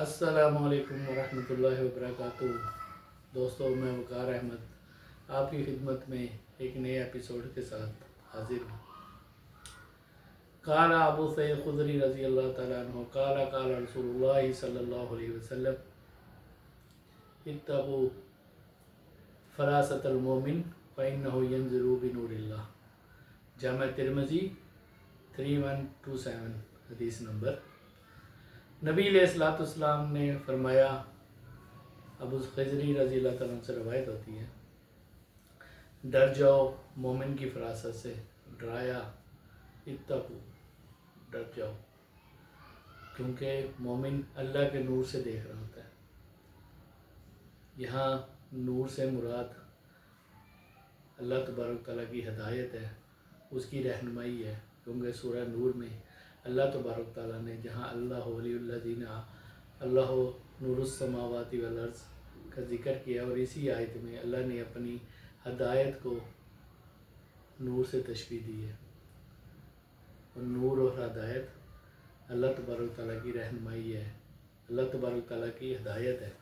अस्सलामुअलैकुम वरहमतुल्लाहि वबरकातुहू। दोस्तों, मैं वकार अहमद आपकी खिदमत में एक नए एपिसोड के साथ हाजिर हूँ। काला अबू सईद खुदरी रज़ी अल्लाह तआला अन्हु काला काला रसूलुल्लाह सल्लल्लाहु अलैहि वसल्लम इत्तक़ू फ़रासतल मोमिन फ़इन्नहु यंज़ुरु बिनूरिल्लाह। जामा तिरमिज़ी 3127 हदीस नंबर। नबी अलैहिस्सलाम ने फरमाया, अबू खजरी रज़ी अल्लाह तआला अन्हु से रवायत होती है, डर जाओ मोमिन की फरासत से, डराया, इत्तक़ू, डर जाओ, क्योंकि मोमिन अल्लाह के नूर से देख रहा होता है। यहाँ नूर से मुराद अल्लाह तबारक तआला की हिदायत है, उसकी रहनुमाई है, क्योंकि सूरह नूर में अल्लाह तबारक तआला ने जहाँ अल्लाह वलियुल्लज़ीना अल्लाह नूरुस समावाति वल अर्ज़ का जिक्र किया, और इसी आयत में अल्लाह ने अपनी हिदायत को नूर से तशबीह दी है। और नूर और हिदायत अल्लाह तबारक तआला की रहनुमाई है, अल्लाह तबारक तआला की हिदायत है।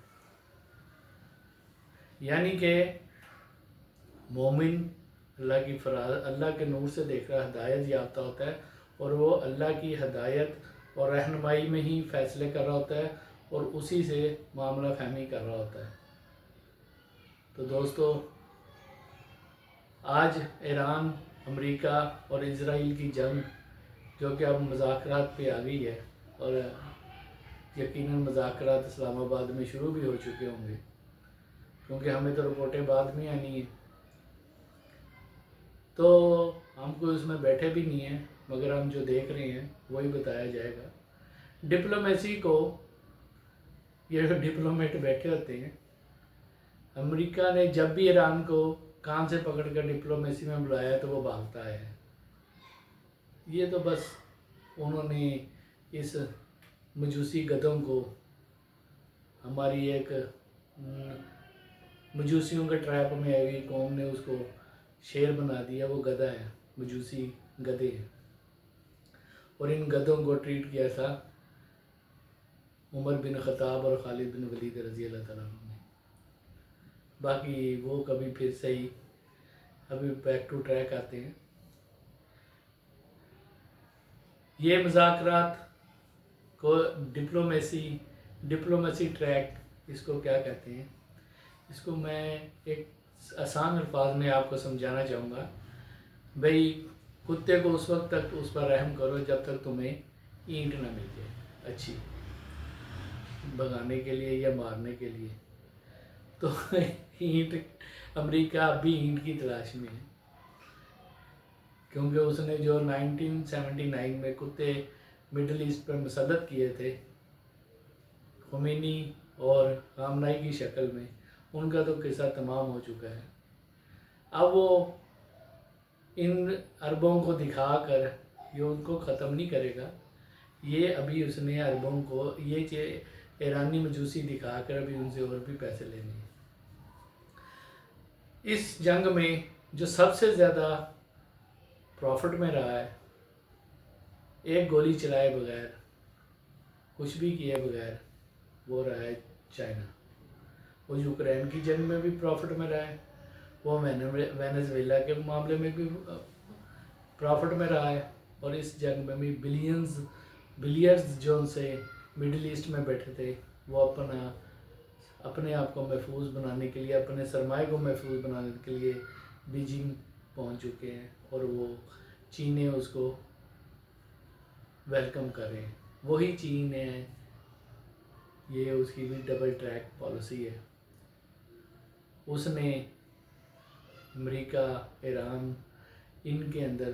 यानी कि मोमिन अल्लाह के नूर से देखकर हिदायत याफ्ता होता है, और वो अल्लाह की हिदायत और रहनुमाई में ही फ़ैसले कर रहा होता है, और उसी से मामला फहमी कर रहा होता है। तो दोस्तों, आज ईरान, अमेरिका और इज़राइल की जंग जो कि अब मुज़ाकरात पे आ गई है, और यकीनन मुज़ाकरात इस्लामाबाद में शुरू भी हो चुके होंगे, क्योंकि हमें तो रिपोर्टें बाद में आनी है, तो हम कोई उसमें बैठे भी नहीं हैं, मगर हम जो देख रहे हैं वही बताया जाएगा। डिप्लोमेसी को ये डिप्लोमेट बैठे होते हैं। अमेरिका ने जब भी ईरान को कान से पकड़कर डिप्लोमेसी में बुलाया तो वो भागता है। ये तो बस उन्होंने इस मजूसी गधों को, हमारी एक मजूसियों के ट्रैप में आई हुई कौम ने उसको शेर बना दिया। वो गधा है, मजूसी गधे हैं। और इन गधों को ट्रीट किया था उमर बिन ख़त्ताब और खालिद बिन वलीद रज़ी अल्लाह तआला अन्हु ने। बाकी वो कभी फिर से ही, अभी बैक टू ट्रैक आते हैं। ये मुज़ाकरात को डिप्लोमेसी ट्रैक इसको क्या कहते हैं, इसको मैं एक आसान अल्फाज में आपको समझाना चाहूँगा। भाई, कुत्ते को उस वक्त तक उस पर रहम करो जब तक तुम्हें ईंट ना मिल जाए अच्छी, भगाने के लिए या मारने के लिए। तो ईंट, अमेरिका अब भी ईंट की तलाश में है, क्योंकि उसने जो 1979 में कुत्ते मिडल ईस्ट पर मुसल्लत किए थे खुमैनी और खामनाई की शक्ल में, उनका तो किस्सा तमाम हो चुका है। अब वो इन अरबों को दिखाकर ये उनको ख़त्म नहीं करेगा। ये अभी उसने अरबों को ये ईरानी मजूसी दिखाकर अभी उनसे और भी पैसे लेने हैं। इस जंग में जो सबसे ज़्यादा प्रॉफिट में रहा है, एक गोली चलाए बगैर, कुछ भी किए बगैर, वो रहा है चाइना। वो यूक्रेन की जंग में भी प्रॉफिट में रहा है, वो वेनेजुएला के मामले में भी प्रॉफिट में रहा है, और इस जंग में भी बिलियर्स जो उनसे मिडिल ईस्ट में बैठे थे, वो अपने आप को महफूज बनाने के लिए, अपने सरमाए को महफूज बनाने के लिए बीजिंग पहुंच चुके हैं, और वो चीन उसको वेलकम कर रहे हैं। वही चीन है, ये उसकी भी डबल ट्रैक पॉलिसी है। उसने अमेरिका, ईरान, इनके अंदर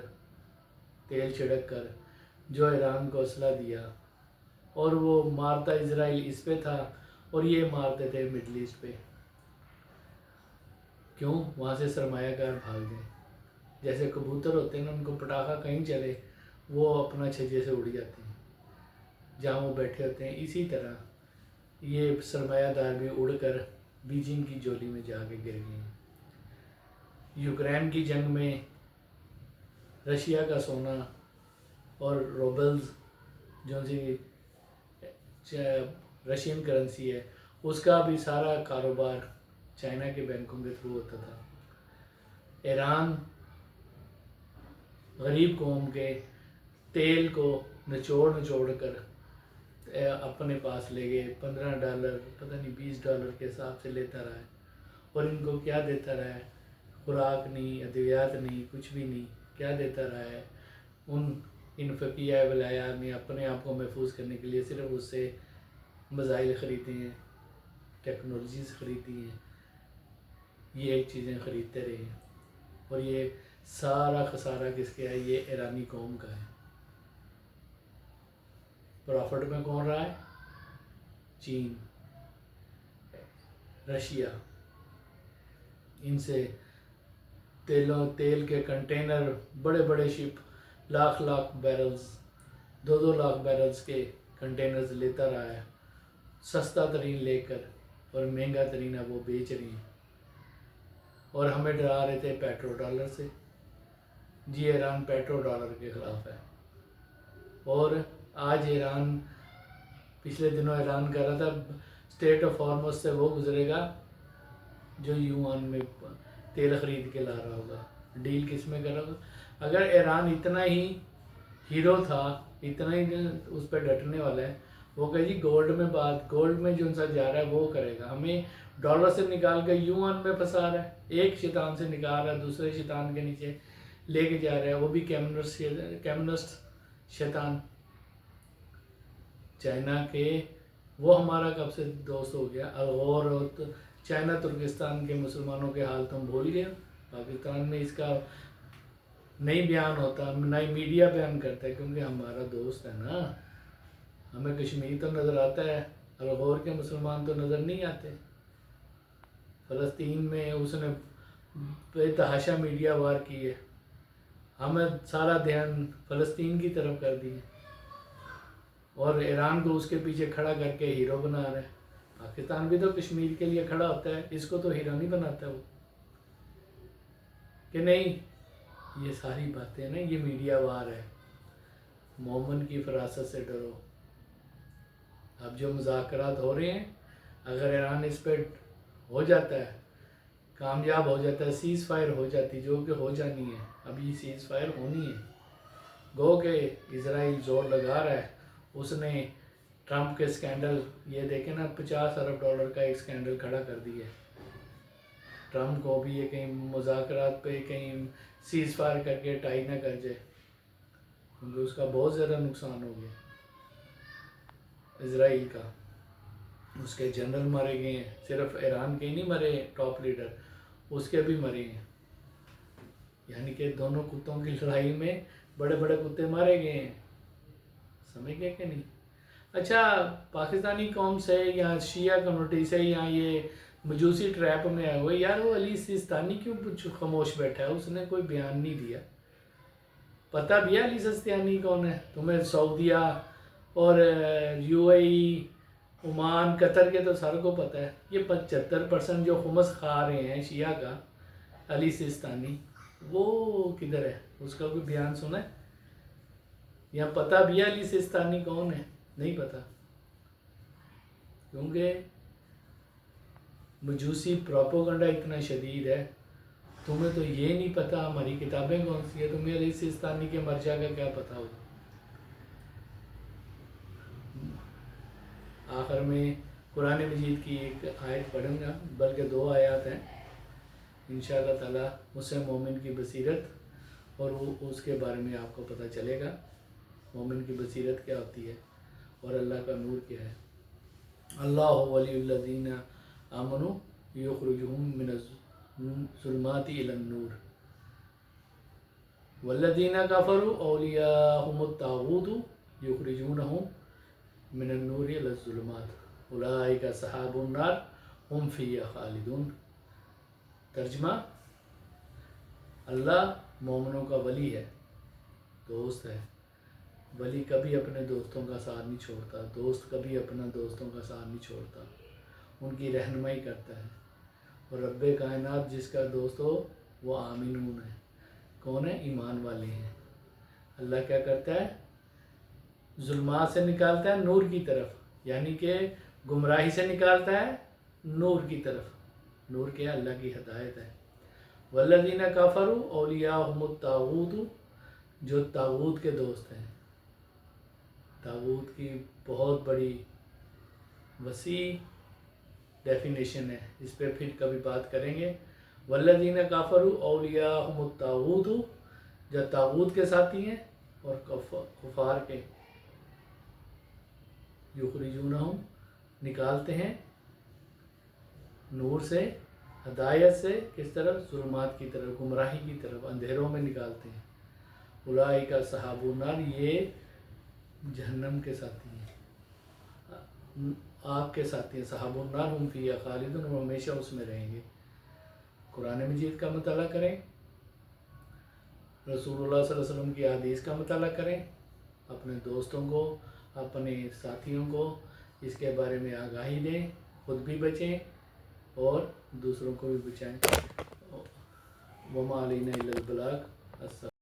तेल छिड़क कर जो ईरान को असला दिया, और वो मारता इजराइल इस पे था, और ये मारते थे मिडल ईस्ट पे। क्यों? वहाँ से सरमायाकार भाग गए। जैसे कबूतर होते हैं ना, उनको पटाखा कहीं चले वो अपना छज्जे से उड़ जाते हैं जहाँ वो बैठे होते हैं। इसी तरह ये सरमायादार भी उड़कर बीजिंग की झोली में जाके गिर गए हैं। यूक्रेन की जंग में रशिया का सोना और रूबल्स जो सी رشین کرنسی ہے، اس کا بھی سارا کاروبار چائنا کے بینکوں کے تھرو ہوتا تھا۔ ایران غریب قوم کے تیل کو نچوڑ کر اپنے پاس لے گئے، $15 پتہ نہیں $20 کے حساب سے لیتا رہا ہے، اور ان کو کیا دیتا رہا ہے؟ خوراک نہیں، ادویات نہیں، کچھ بھی نہیں، کیا دیتا رہا ہے؟ ان فقیہ ولایا نے اپنے آپ کو محفوظ کرنے کے لیے صرف اس سے میزائل خریدے ہیں، ٹیکنالوجیز خریدی ہیں، یہ ایک چیزیں خریدتے رہے ہیں، اور یہ سارا خسارہ کس کے ہے؟ یہ ایرانی قوم کا ہے۔ پرافٹ میں کون رہا ہے؟ چین، رشیا۔ ان سے تیل کے کنٹینر، بڑے بڑے شپ، لاکھ بیرلز، 2 لاکھ بیرلز کے کنٹینرز لیتا رہا ہے، سستا ترین لے کر، اور مہنگا ترین اب وہ بیچ رہی ہیں، اور ہمیں ڈرا رہے تھے پیٹرو ڈالر سے۔ جی ایران پیٹرو ڈالر کے خلاف ہے، اور آج ایران، پچھلے دنوں ایران کہہ رہا تھا اسٹیٹ آف ہارمز سے وہ گزرے گا جو یوان میں تیل خرید کے لا رہا ہوگا۔ ڈیل کس میں کر رہا ہوگا؟ اگر ایران اتنا ہی ہیرو تھا، اتنا ہی اس پہ ڈٹنے والا ہے، وہ کہے جی گولڈ میں جو انسان جا رہا ہے وہ کرے گا، ہمیں ڈالر سے نکال کے یوان میں پھنسا رہا ہے، ایک شیطان سے نکال رہا ہے، دوسرے شیطان کے نیچے لے کے جا رہا ہے، وہ بھی کمیونسٹ شیطان چائنا کے۔ وہ ہمارا کب سے دوست ہو گیا؟ اور چائنا ترکستان کے مسلمانوں کے حال تم بھول گئے؟ پاکستان میں اس کا نہیں بیان ہوتا، نہ ہی میڈیا بیان کرتا ہے، کیونکہ ہمارا دوست ہے نا۔ ہمیں کشمیر تو نظر آتا ہے، الغور کے مسلمان تو نظر نہیں آتے۔ فلسطین میں اس نے بے تحاشا میڈیا وار کی ہے، ہمیں سارا دھیان فلسطین کی طرف کر دی ہے، اور ایران کو اس کے پیچھے کھڑا کر کے ہیرو بنا رہا ہے۔ پاکستان بھی تو کشمیر کے لیے کھڑا ہوتا ہے، اس کو تو ہیرو نہیں بناتا وہ، کہ نہیں؟ یہ ساری باتیں نا، یہ میڈیا وار ہے۔ مومن کی فراست سے ڈرو۔ اب جو مذاکرات ہو رہے ہیں، اگر ایران اس پہ ہو جاتا ہے، کامیاب ہو جاتا ہے، سیز فائر ہو جاتی، جو کہ ہو جانی ہے، اب یہ سیز فائر ہونی ہے، گو کہ اسرائیل زور لگا رہا ہے۔ اس نے ٹرمپ کے سکینڈل، یہ دیکھیں نا، $50 ارب کا ایک سکینڈل کھڑا کر دیا ہے۔ ٹرمپ کو بھی یہ کہیں مذاکرات پہ کہیں سیز فائر کر کے ٹائی نہ کر جائے، کیونکہ اس کا بہت زیادہ نقصان ہو گیا اسرائیل کا۔ اس کے جنرل مارے گئے ہیں، صرف ایران کے ہی نہیں مرے ٹاپ لیڈر، اس کے بھی مرے ہیں، یعنی کہ دونوں کتوں کی لڑائی میں بڑے بڑے کتے مارے گئے ہیں، سمجھ گئے کہ نہیں؟ اچھا، پاکستانی قوم سے یا شیعہ کمیونٹی سے یا یہ مجوسی ٹریپ میں آئے ہوئے، یار وہ علی سیستانی کیوں خاموش بیٹھا ہے؟ اس نے کوئی بیان نہیں دیا۔ پتہ بھی ہے علی سیستانی کون ہے تمہیں؟ سعودیہ اور UAE، عمان، قطر کے تو سر کو پتہ ہے۔ یہ 75% جو خمس کھا رہے ہیں شیعہ کا، علی سیستانی، وہ کدھر ہے؟ اس کا کوئی بیان سنا ہے؟ یا پتہ بھی ہے علی سیستانی کون ہے؟ نہیں پتہ، کیونکہ مجوسی پروپوگنڈا اتنا شدید ہے۔ تمہیں تو یہ نہیں پتہ ہماری کتابیں کون سی ہے، تمہیں علی سیستانی کے مرجع کا کیا پتہ ہوگا؟ آخر میں قرآن مجید کی ایک آیت پڑھوں گا، بلکہ 2 آیات ہیں، انشاءاللہ تعالیٰ اس سے مومن کی بصیرت اور وہ اس کے بارے میں آپ کو پتہ چلے گا، مومن کی بصیرت کیا ہوتی ہے اور اللہ کا نور کیا ہے۔ اللہ ولی الذین آمنوا یخرجہم من الظلمات الی النور والذین کفروا اولیاءہم الطاغوت یخرجونہم من النور الی الظلمات اولئک اصحاب النار ہم فیہا خالدون۔ ترجمہ، اللہ مومنوں کا ولی ہے، دوست ہے۔ ولی کبھی اپنے دوستوں کا ساتھ نہیں چھوڑتا، دوست کبھی اپنا دوستوں کا ساتھ نہیں چھوڑتا، ان کی رہنمائی کرتا ہے۔ اور رب کائنات جس کا دوست ہو وہ آمنون ہے۔ کون ہے؟ ایمان والے ہیں۔ اللہ کیا کرتا ہے؟ ظلمات سے نکالتا ہے نور کی طرف، یعنی کہ गुमराही से निकालता है नूर की तरफ। नूर क्या? अल्लाह की हदायत है। वल्लज़ीना कफ़रू औलियाहुमुत तागूत, जो तागूत के दोस्त हैं। तागूत की बहुत बड़ी वसी डेफिनेशन है, इस पर फिर कभी बात करेंगे। वल्लज़ीना कफ़रू औलियाहुमुत तागूत, जो तागूत के साथी हैं, और कुफार के युखरिजूनहुम, निकालते हैं नूर से, हदायत से, किस तरफ? ज़ुल्मात की तरफ, गुमराही की तरफ, अंधेरों में निकालते हैं। उलाइका सहाबुन नार, ये जहन्नम के साथी हैं, आग के साथी हैं। सहाबुन नार हुम फ़ीहा खालिदून, वो हमेशा उसमें रहेंगे। कुरान मजीद का मताला करें, रसूलुल्लाह सल्लल्लाहु अलैहि वसल्लम की हदीस का मताला करें, अपने दोस्तों को, अपने साथियों को इसके बारे में आगाही दें, खुद भी बचें और दूसरों को भी बचाएं। वमा अलैना इल्लल बलाग।